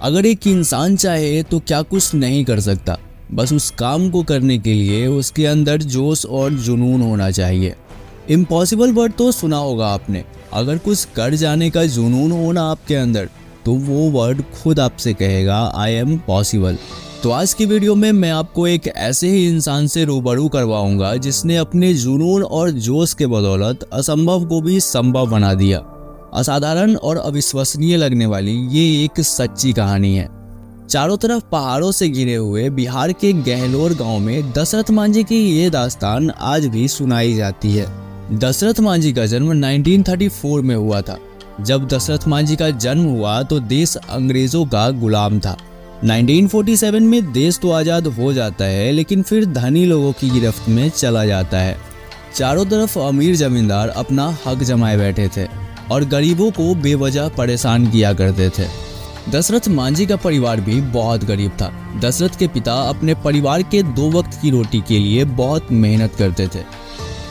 अगर एक इंसान चाहे तो क्या कुछ नहीं कर सकता, बस उस काम को करने के लिए उसके अंदर जोश और जुनून होना चाहिए। इम्पॉसिबल वर्ड तो सुना होगा आपने। अगर कुछ कर जाने का जुनून हो ना आपके अंदर, तो वो वर्ड खुद आपसे कहेगा आई एम पॉसिबल। तो आज की वीडियो में मैं आपको एक ऐसे ही इंसान से रूबरू करवाऊंगा जिसने अपने जुनून और जोश के बदौलत असंभव को भी संभव बना दिया। असाधारण और अविश्वसनीय लगने वाली ये एक सच्ची कहानी है। चारों तरफ पहाड़ों से घिरे हुए बिहार के गहलोर गांव में दशरथ मांझी की ये दास्तान आज भी सुनाई जाती है। दशरथ मांझी का जन्म 1934 में हुआ था। जब दशरथ मांझी का जन्म हुआ तो देश अंग्रेजों का गुलाम था। 1947 में देश तो आज़ाद हो जाता है, लेकिन फिर धनी लोगों की गिरफ्त में चला जाता है। चारों तरफ अमीर जमींदार अपना हक जमाए बैठे थे और गरीबों को बेवजह परेशान किया करते थे। दशरथ मांझी का परिवार भी बहुत गरीब था। दशरथ के पिता अपने परिवार के 2 वक्त की रोटी के लिए बहुत मेहनत करते थे।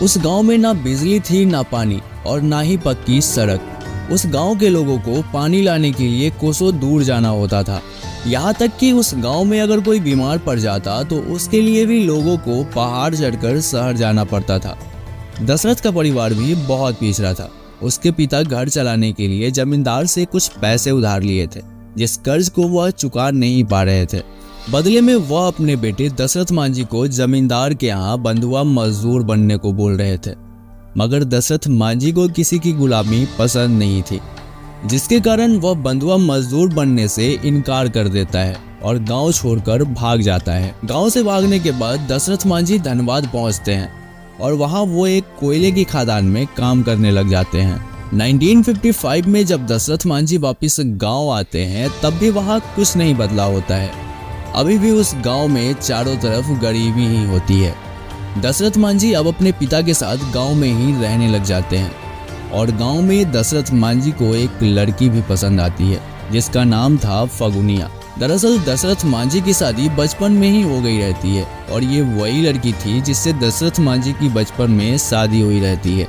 उस गांव में ना बिजली थी, ना पानी और ना ही पक्की सड़क। उस गांव के लोगों को पानी लाने के लिए कोसों दूर जाना होता था। यहाँ तक कि उस गांव में अगर कोई बीमार पड़ जाता तो उसके लिए भी लोगों को पहाड़ चढ़कर शहर जाना पड़ता था। दशरथ का परिवार भी बहुत पिछड़ा था। उसके पिता घर चलाने के लिए जमींदार से कुछ पैसे उधार लिए थे, जिस कर्ज को वह चुका नहीं पा रहे थे। बदले में वह अपने बेटे दशरथ मांझी को जमींदार के यहाँ बंधुआ मजदूर बनने को बोल रहे थे, मगर दशरथ मांझी को किसी की गुलामी पसंद नहीं थी, जिसके कारण वह बंधुआ मजदूर बनने से इनकार कर देता है और गांव छोड़कर भाग जाता है। गांव से भागने के बाद दशरथ मांझी धनबाद पहुंचते हैं और वहां वो एक कोयले की खदान में काम करने लग जाते हैं। 1955 में जब दशरथ मांझी वापस गांव आते हैं तब भी वहां कुछ नहीं बदला होता है। अभी भी उस गांव में चारों तरफ गरीबी ही होती है। दशरथ मांझी अब अपने पिता के साथ गांव में ही रहने लग जाते हैं और गांव में दशरथ मांझी को एक लड़की भी पसंद आती है, जिसका नाम था फगुनिया। दरअसल दशरथ मांझी की शादी बचपन में ही हो गई रहती है और ये वही लड़की थी जिससे दशरथ मांझी की बचपन में शादी हुई रहती है।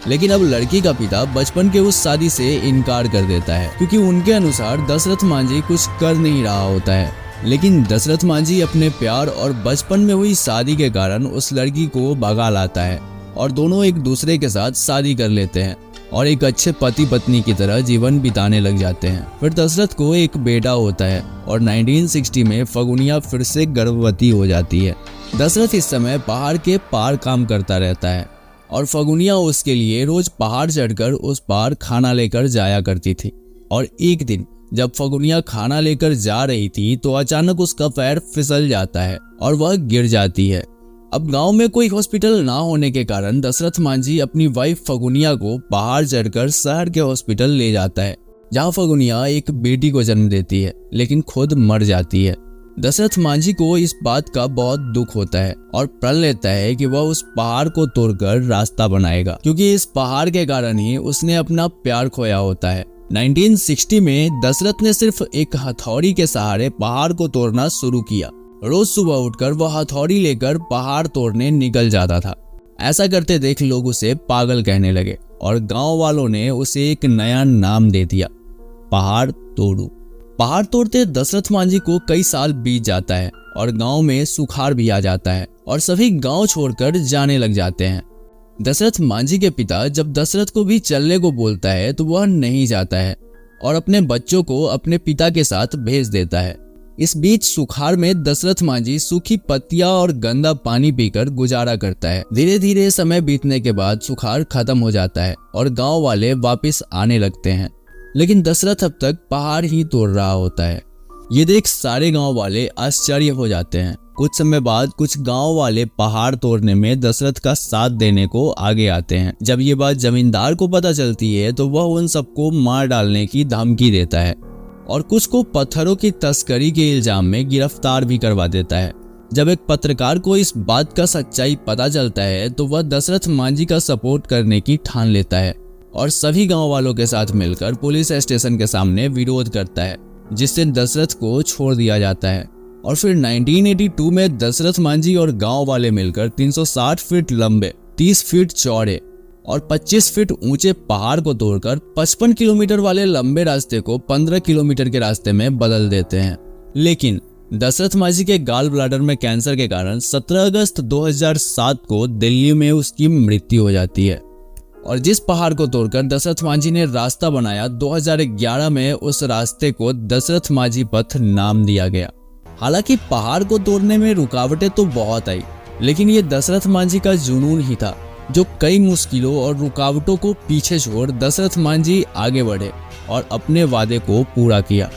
लेकिन अब लड़की का पिता बचपन के उस शादी से इनकार कर देता है, क्योंकि उनके अनुसार दशरथ मांझी कुछ कर नहीं रहा होता है। लेकिन दशरथ मांझी अपने प्यार और बचपन में हुई शादी के कारण उस लड़की को भगा लाता है और दोनों एक दूसरे के साथ शादी कर लेते हैं और एक अच्छे पति पत्नी की तरह जीवन बिताने लग जाते हैं। फिर दशरथ को एक बेटा होता है और 1960 में फगुनिया फिर से गर्भवती हो जाती है। दशरथ इस समय पहाड़ के पार काम करता रहता है और फगुनिया उसके लिए रोज पहाड़ चढ़कर उस पार खाना लेकर जाया करती थी। और एक दिन जब फगुनिया खाना लेकर जा रही थी तो अचानक उसका पैर फिसल जाता है और वह गिर जाती है। अब गांव में कोई हॉस्पिटल ना होने के कारण दशरथ मांझी अपनी वाइफ फगुनिया को पहाड़ चढ़कर शहर के हॉस्पिटल ले जाता है, जहां फगुनिया एक बेटी को जन्म देती है, लेकिन खुद मर जाती है। दशरथ मांझी को इस बात का बहुत दुख होता है और प्रण लेता है कि वह उस पहाड़ को तोड़कर रास्ता बनाएगा, क्योंकि इस पहाड़ के कारण ही उसने अपना प्यार खोया होता है। 1960 में दशरथ ने सिर्फ एक हथौड़ी के सहारे पहाड़ को तोड़ना शुरू किया। रोज सुबह उठकर वह हथौड़ी लेकर पहाड़ तोड़ने निकल जाता था। ऐसा करते देख लोग उसे पागल कहने लगे और गांव वालों ने उसे एक नया नाम दे दिया, पहाड़ तोड़ू। पहाड़ तोड़ते दशरथ मांझी को कई साल बीत जाता है और गांव में सुखाड़ भी आ जाता है और सभी गांव छोड़कर जाने लग जाते हैं। दशरथ मांझी के पिता जब दशरथ को भी चलने को बोलता है तो वह नहीं जाता है और अपने बच्चों को अपने पिता के साथ भेज देता है। इस बीच सुखाड़ में दशरथ मांझी सूखी पत्तियां और गंदा पानी पीकर गुजारा करता है। धीरे धीरे समय बीतने के बाद सुखाड़ खत्म हो जाता है और गांव वाले वापस आने लगते हैं, लेकिन दशरथ अब तक पहाड़ ही तोड़ रहा होता है। ये देख सारे गांव वाले आश्चर्य हो जाते हैं। कुछ समय बाद कुछ गांव वाले पहाड़ तोड़ने में दशरथ का साथ देने को आगे आते हैं। जब ये बात जमींदार को पता चलती है तो वह उन सबको मार डालने की धमकी देता है और कुछ को पत्थरों की तस्करी के इल्जाम में गिरफ्तार भी करवा देता है। जब एक पत्रकार को इस बात का सच्चाई पता चलता है तो वह दशरथ मांझी का सपोर्ट करने की ठान लेता है और सभी गांव वालों के साथ मिलकर पुलिस स्टेशन के सामने विरोध करता है, जिससे दशरथ को छोड़ दिया जाता है। और फिर 1982 में दशरथ मांझी और गांव वाले मिलकर 360 फीट लंबे, 30 फीट चौड़े और 25 फीट ऊंचे पहाड़ को तोड़कर 55 किलोमीटर वाले लंबे रास्ते को 15 किलोमीटर के रास्ते में बदल देते हैं। लेकिन दशरथ माझी के गाल ब्लैडर में कैंसर के कारण 17 अगस्त 2007 को दिल्ली में उसकी मृत्यु हो जाती है। और जिस पहाड़ को तोड़कर दशरथ माझी ने रास्ता बनाया, 2011 में उस रास्ते को दशरथ माझी पथ नाम दिया गया। हालांकि पहाड़ को तोड़ने में रुकावटें तो बहुत आई, लेकिन ये दशरथ माझी का जुनून ही था जो कई मुश्किलों और रुकावटों को पीछे छोड़ दशरथ माझी आगे बढ़े और अपने वादे को पूरा किया।